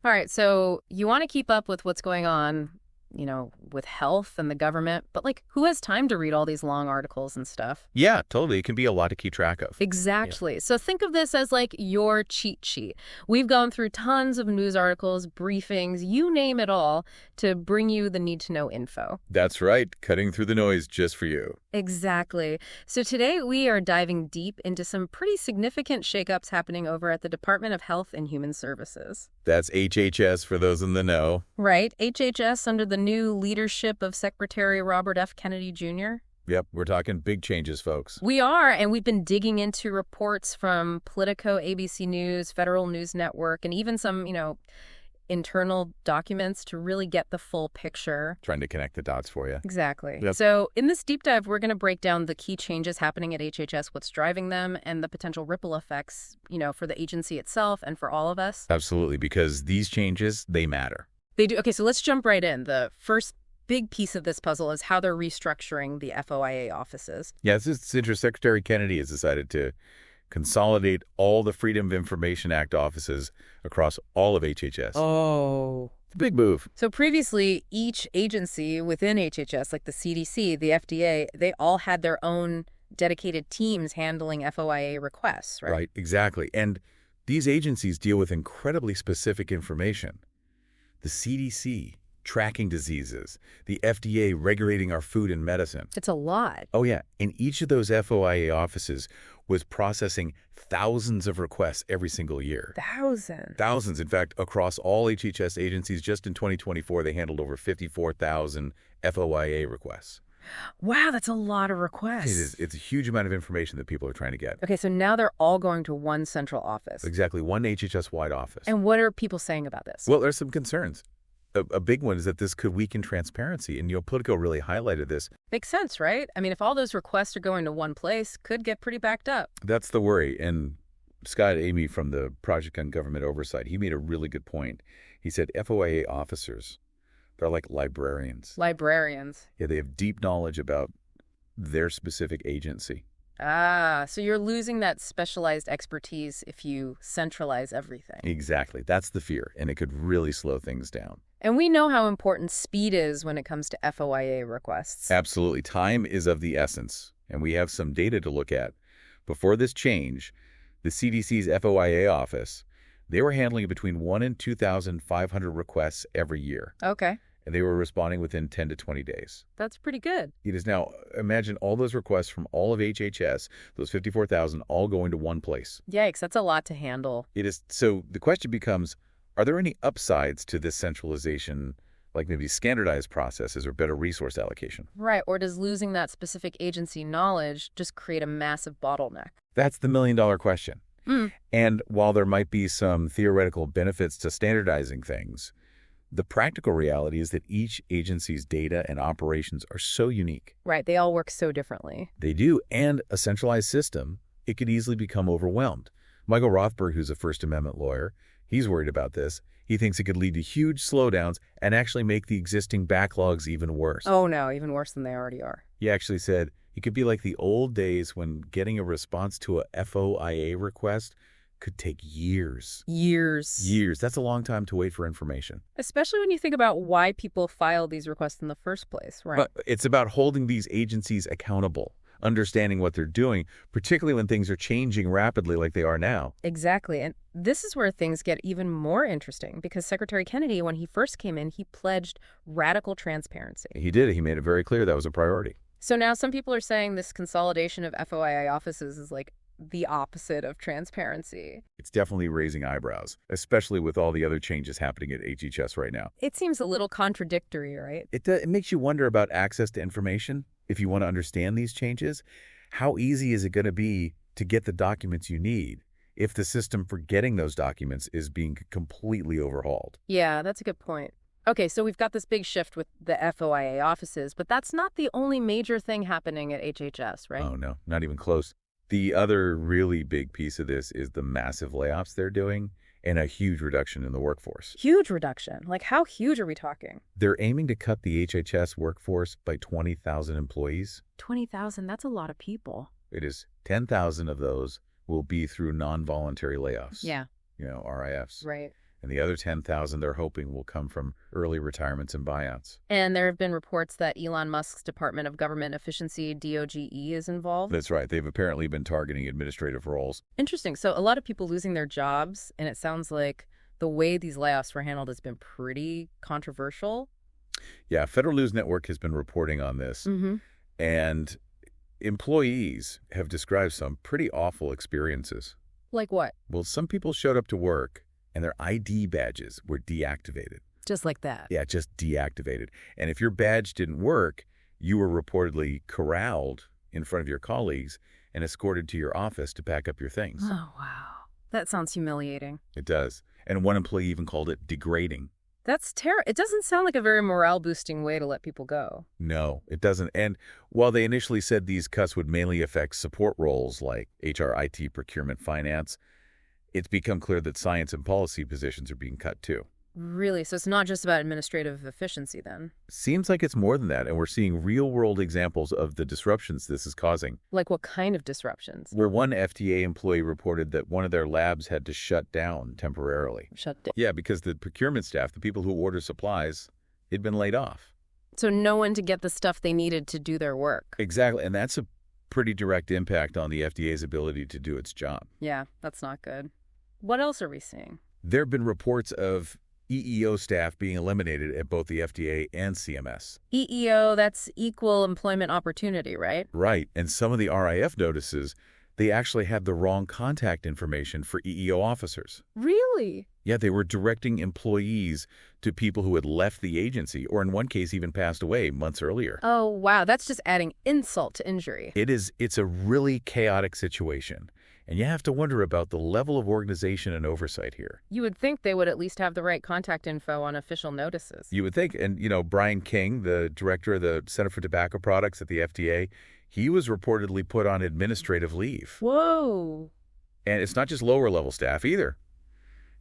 All right, so you want to keep up with what's going on, with health and the government, but who has time to read all these long articles and stuff? Yeah, totally. It can be a lot to keep track of. Exactly. Yeah. So think of this as your cheat sheet. We've gone through tons of news articles, briefings, you name it all, to bring you the need-to-know info. That's right. Cutting through the noise just for you. Exactly. So today we are diving deep into some pretty significant shakeups happening over at the Department of Health and Human Services. That's HHS for those in the know. Right. HHS under the new leadership of Secretary Robert F. Kennedy Jr. Yep, we're talking big changes, folks. We are, and we've been digging into reports from Politico, ABC News, Federal News Network, and even some, internal documents to really get the full picture. Trying to connect the dots for you. Exactly. Yep. So in this deep dive, we're going to break down the key changes happening at HHS, what's driving them, and the potential ripple effects, for the agency itself and for all of us. Absolutely, because these changes, they matter. They do. Okay, so let's jump right in. The first big piece of this puzzle is how they're restructuring the FOIA offices. Yeah, it's interesting. Secretary Kennedy has decided to consolidate all the Freedom of Information Act offices across all of HHS. Oh. It's a big move. So previously, each agency within HHS, like the CDC, the FDA, they all had their own dedicated teams handling FOIA requests, right? Right, exactly. And these agencies deal with incredibly specific information. The CDC tracking diseases, the FDA regulating our food and medicine. It's a lot. Oh, yeah. And each of those FOIA offices was processing thousands of requests every single year. Thousands? Thousands. In fact, across all HHS agencies, just in 2024, they handled over 54,000 FOIA requests. Wow, that's a lot of requests. It is. It's a huge amount of information that people are trying to get. Okay, so now they're all going to one central office. Exactly. One HHS-wide office. And what are people saying about this? Well, there's some concerns. A big one is that this could weaken transparency, and Politico really highlighted this. Makes sense, right? I mean, if all those requests are going to one place, could get pretty backed up. That's the worry, and Scott Amy from the Project on Government Oversight, he made a really good point. He said FOIA officers, they're like librarians. Librarians. Yeah, they have deep knowledge about their specific agency. Ah, so you're losing that specialized expertise if you centralize everything. Exactly. That's the fear, and it could really slow things down. And we know how important speed is when it comes to FOIA requests. Absolutely. Time is of the essence, and we have some data to look at. Before this change, the CDC's FOIA office, they were handling between 1,000 and 2,500 requests every year. Okay. And they were responding within 10 to 20 days. That's pretty good. It is now, imagine all those requests from all of HHS, those 54,000, all going to one place. Yikes, that's a lot to handle. It is. So the question becomes, are there any upsides to this centralization, like maybe standardized processes or better resource allocation? Right, or does losing that specific agency knowledge just create a massive bottleneck? That's the million-dollar question. Mm. And while there might be some theoretical benefits to standardizing things, the practical reality is that each agency's data and operations are so unique. Right, they all work so differently. They do, and a centralized system, it could easily become overwhelmed. Michael Rothberg, who's a First Amendment lawyer, he's worried about this. He thinks it could lead to huge slowdowns and actually make the existing backlogs even worse. Oh no, even worse than they already are. He actually said it could be like the old days when getting a response to a FOIA request could take years. Years. That's a long time to wait for information. Especially when you think about why people file these requests in the first place, right? But it's about holding these agencies accountable, understanding what they're doing, particularly when things are changing rapidly like they are now. Exactly. And this is where things get even more interesting because Secretary Kennedy, when he first came in, he pledged radical transparency. He did. He made it very clear that was a priority. So now some people are saying this consolidation of FOIA offices is like the opposite of transparency. It's definitely raising eyebrows, especially with all the other changes happening at HHS right now. It seems a little contradictory, right? It makes you wonder about access to information. If you want to understand these changes, how easy is it going to be to get the documents you need if the system for getting those documents is being completely overhauled? Yeah, that's a good point. Okay, so we've got this big shift with the FOIA offices, but that's not the only major thing happening at HHS, right? Oh, no, not even close. The other really big piece of this is the massive layoffs they're doing and a huge reduction in the workforce. Huge reduction? Like how huge are we talking? They're aiming to cut the HHS workforce by 20,000 employees. 20,000, that's a lot of people. It is. 10,000 of those will be through non-voluntary layoffs. Yeah. RIFs. Right. And the other 10,000 they're hoping will come from early retirements and buyouts. And there have been reports that Elon Musk's Department of Government Efficiency, DOGE, is involved. That's right. They've apparently been targeting administrative roles. Interesting. So a lot of people losing their jobs, and it sounds like the way these layoffs were handled has been pretty controversial. Yeah, Federal News Network has been reporting on this. And employees have described some pretty awful experiences. Like what? Well, some people showed up to work and their ID badges were deactivated. Just like that? Yeah, just deactivated. And if your badge didn't work, you were reportedly corralled in front of your colleagues and escorted to your office to pack up your things. Oh, wow. That sounds humiliating. It does. And one employee even called it degrading. That's terrible. It doesn't sound like a very morale-boosting way to let people go. No, it doesn't. And while they initially said these cuts would mainly affect support roles like HR, IT, procurement, finance, it's become clear that science and policy positions are being cut too. Really? So it's not just about administrative efficiency then? Seems like it's more than that, and we're seeing real-world examples of the disruptions this is causing. Like what kind of disruptions? Where one FDA employee reported that one of their labs had to shut down temporarily. Shut down? Yeah, because the procurement staff, the people who order supplies, had been laid off. So no one to get the stuff they needed to do their work. Exactly, and that's a pretty direct impact on the FDA's ability to do its job. Yeah, that's not good. What else are we seeing? There have been reports of EEO staff being eliminated at both the FDA and CMS. EEO, that's Equal Employment Opportunity, right? Right, and some of the RIF notices, they actually had the wrong contact information for EEO officers. Really? Yeah, they were directing employees to people who had left the agency, or in one case even passed away months earlier. Oh, wow. That's just adding insult to injury. It's a really chaotic situation. And you have to wonder about the level of organization and oversight here. You would think they would at least have the right contact info on official notices. You would think. And, Brian King, the director of the Center for Tobacco Products at the FDA, he was reportedly put on administrative leave. Whoa. And it's not just lower-level staff either.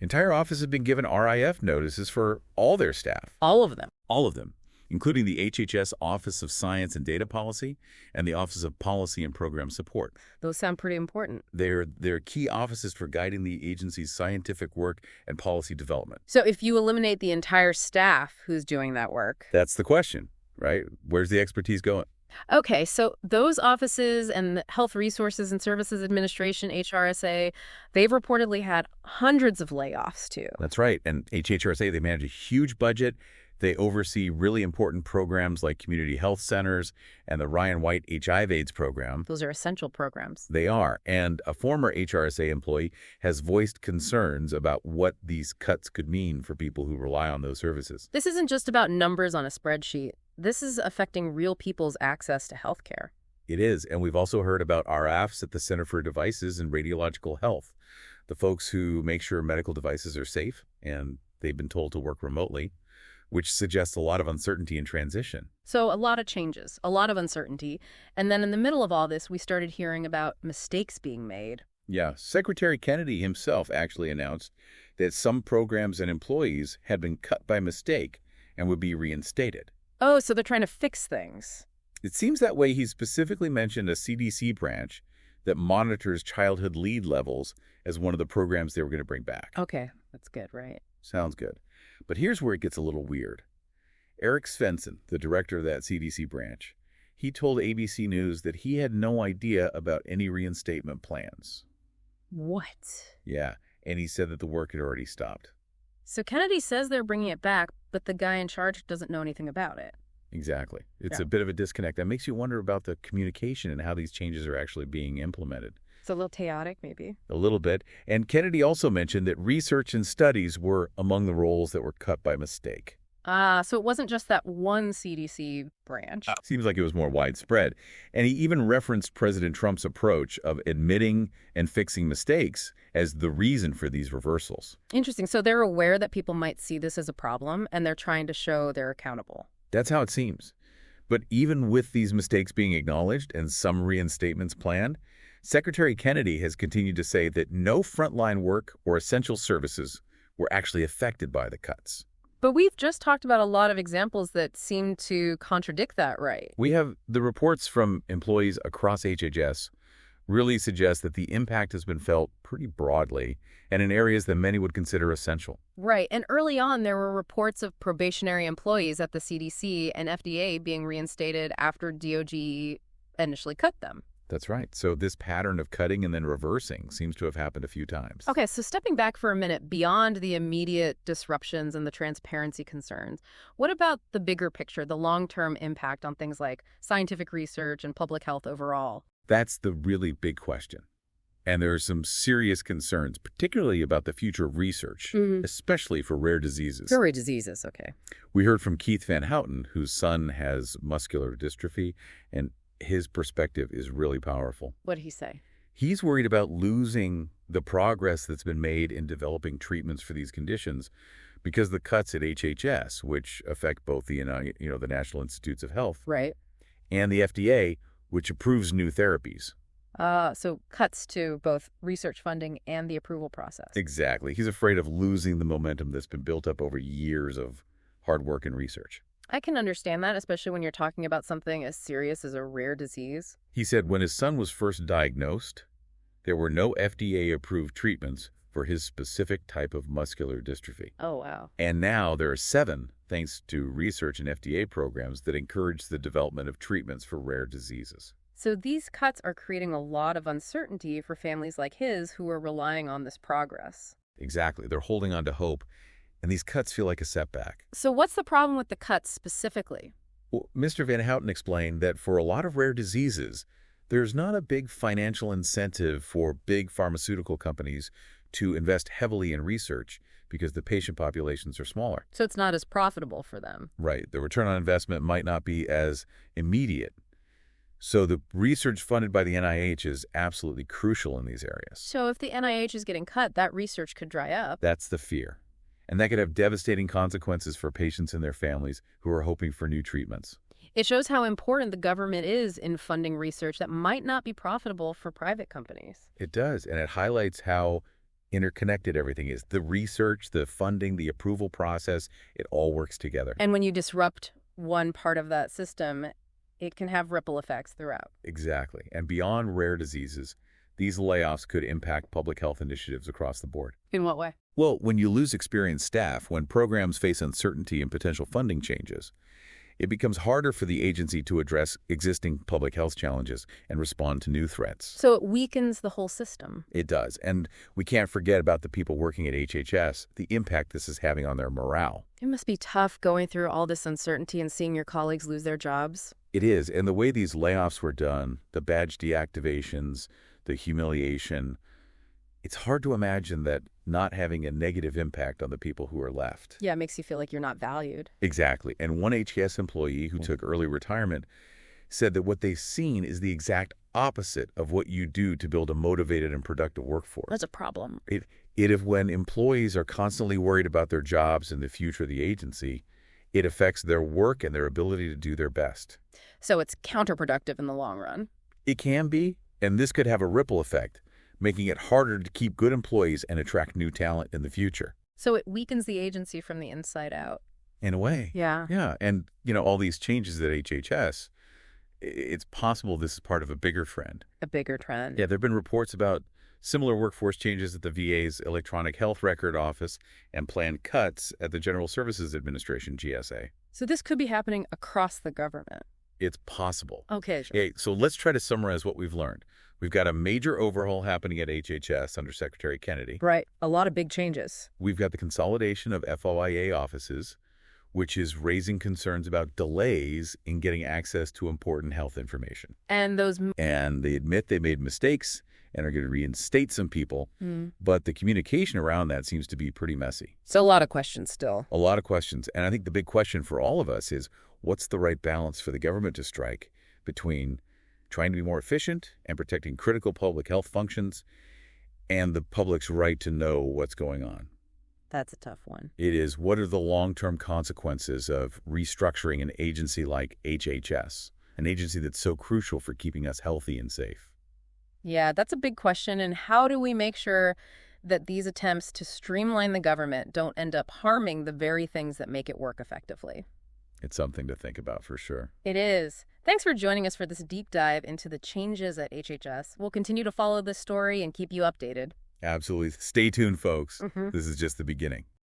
Entire offices have been given RIF notices for all their staff. All of them? All of them, including the HHS Office of Science and Data Policy and the Office of Policy and Program Support. Those sound pretty important. They're key offices for guiding the agency's scientific work and policy development. So if you eliminate the entire staff who's doing that work... That's the question, right? Where's the expertise going? Okay, so those offices and the Health Resources and Services Administration, HRSA, they've reportedly had hundreds of layoffs, too. That's right. And HHRSA, they manage a huge budget. They oversee really important programs like community health centers and the Ryan White HIV/AIDS program. Those are essential programs. They are. And a former HRSA employee has voiced concerns about what these cuts could mean for people who rely on those services. This isn't just about numbers on a spreadsheet. This is affecting real people's access to health care. It is. And we've also heard about RFs at the Center for Devices and Radiological Health, the folks who make sure medical devices are safe, and they've been told to work remotely, which suggests a lot of uncertainty and transition. So a lot of changes, a lot of uncertainty. And then in the middle of all this, we started hearing about mistakes being made. Yeah, Secretary Kennedy himself actually announced that some programs and employees had been cut by mistake and would be reinstated. Oh, so they're trying to fix things. It seems that way. He specifically mentioned a CDC branch that monitors childhood lead levels as one of the programs they were going to bring back. Okay, that's good, right? Sounds good. But here's where it gets a little weird. Eric Svensson, the director of that CDC branch, he told ABC News that he had no idea about any reinstatement plans. What? Yeah, and he said that the work had already stopped. So Kennedy says they're bringing it back, but the guy in charge doesn't know anything about it. Exactly. It's Yeah. a bit of a disconnect. That makes you wonder about the communication and how these changes are actually being implemented. It's a little chaotic, maybe. A little bit. And Kennedy also mentioned that research and studies were among the roles that were cut by mistake. So it wasn't just that one CDC branch. Seems like it was more widespread. And he even referenced President Trump's approach of admitting and fixing mistakes as the reason for these reversals. Interesting. So they're aware that people might see this as a problem, and they're trying to show they're accountable. That's how it seems. But even with these mistakes being acknowledged and some reinstatements planned, Secretary Kennedy has continued to say that no frontline work or essential services were actually affected by the cuts. But we've just talked about a lot of examples that seem to contradict that, right? We have the reports from employees across HHS really suggests that the impact has been felt pretty broadly and in areas that many would consider essential. Right. And early on, there were reports of probationary employees at the CDC and FDA being reinstated after DOJ initially cut them. That's right. So this pattern of cutting and then reversing seems to have happened a few times. Okay, so stepping back for a minute, beyond the immediate disruptions and the transparency concerns, what about the bigger picture, the long-term impact on things like scientific research and public health overall? That's the really big question. And there are some serious concerns, particularly about the future of research, especially for rare diseases. Rare diseases, okay. We heard from Keith Van Houten, whose son has muscular dystrophy, and his perspective is really powerful. What did he say? He's worried about losing the progress that's been made in developing treatments for these conditions because the cuts at HHS, which affect both the National Institutes of Health, Right. and the FDA, which approves new therapies. So cuts to both research funding and the approval process. Exactly. He's afraid of losing the momentum that's been built up over years of hard work and research. I can understand that, especially when you're talking about something as serious as a rare disease. He said when his son was first diagnosed, there were no FDA-approved treatments for his specific type of muscular dystrophy. Oh, wow. And now there are 7, thanks to research and FDA programs that encourage the development of treatments for rare diseases. So these cuts are creating a lot of uncertainty for families like his who are relying on this progress. Exactly. They're holding on to hope, and these cuts feel like a setback. So what's the problem with the cuts specifically? Well, Mr. Van Houten explained that for a lot of rare diseases, there's not a big financial incentive for big pharmaceutical companies to invest heavily in research because the patient populations are smaller. So it's not as profitable for them. Right. The return on investment might not be as immediate. So the research funded by the NIH is absolutely crucial in these areas. So if the NIH is getting cut, that research could dry up. That's the fear. And that could have devastating consequences for patients and their families who are hoping for new treatments. It shows how important the government is in funding research that might not be profitable for private companies. It does, and it highlights how interconnected everything is. The research, the funding, the approval process, it all works together. And when you disrupt one part of that system, it can have ripple effects throughout. Exactly. And beyond rare diseases, these layoffs could impact public health initiatives across the board. In what way? Well, when you lose experienced staff, when programs face uncertainty and potential funding changes, it becomes harder for the agency to address existing public health challenges and respond to new threats. So it weakens the whole system. It does. And we can't forget about the people working at HHS, the impact this is having on their morale. It must be tough going through all this uncertainty and seeing your colleagues lose their jobs. It is. And the way these layoffs were done, the badge deactivations, the humiliation, it's hard to imagine that not having a negative impact on the people who are left. Yeah, it makes you feel like you're not valued. Exactly. And one HHS employee who took early retirement said that what they've seen is the exact opposite of what you do to build a motivated and productive workforce. That's a problem. When employees are constantly worried about their jobs and the future of the agency, it affects their work and their ability to do their best. So it's counterproductive in the long run. It can be, and this could have a ripple effect, making it harder to keep good employees and attract new talent in the future. So it weakens the agency from the inside out. In a way. Yeah. Yeah, and all these changes at HHS, it's possible this is part of a bigger trend. A bigger trend. Yeah, there have been reports about similar workforce changes at the VA's Electronic Health Record Office and planned cuts at the General Services Administration, GSA. So this could be happening across the government. It's possible. Okay. Sure. Okay, so let's try to summarize what we've learned. We've got a major overhaul happening at HHS under Secretary Kennedy. Right. A lot of big changes. We've got the consolidation of FOIA offices, which is raising concerns about delays in getting access to important health information. And they admit they made mistakes and are going to reinstate some people, but the communication around that seems to be pretty messy. So a lot of questions still. A lot of questions. And I think the big question for all of us is, what's the right balance for the government to strike between trying to be more efficient and protecting critical public health functions and the public's right to know what's going on? That's a tough one. It is. What are the long-term consequences of restructuring an agency like HHS, an agency that's so crucial for keeping us healthy and safe? Yeah, that's a big question. And how do we make sure that these attempts to streamline the government don't end up harming the very things that make it work effectively? It's something to think about for sure. It is. Thanks for joining us for this deep dive into the changes at HHS. We'll continue to follow this story and keep you updated. Absolutely. Stay tuned, folks. Mhm. This is just the beginning.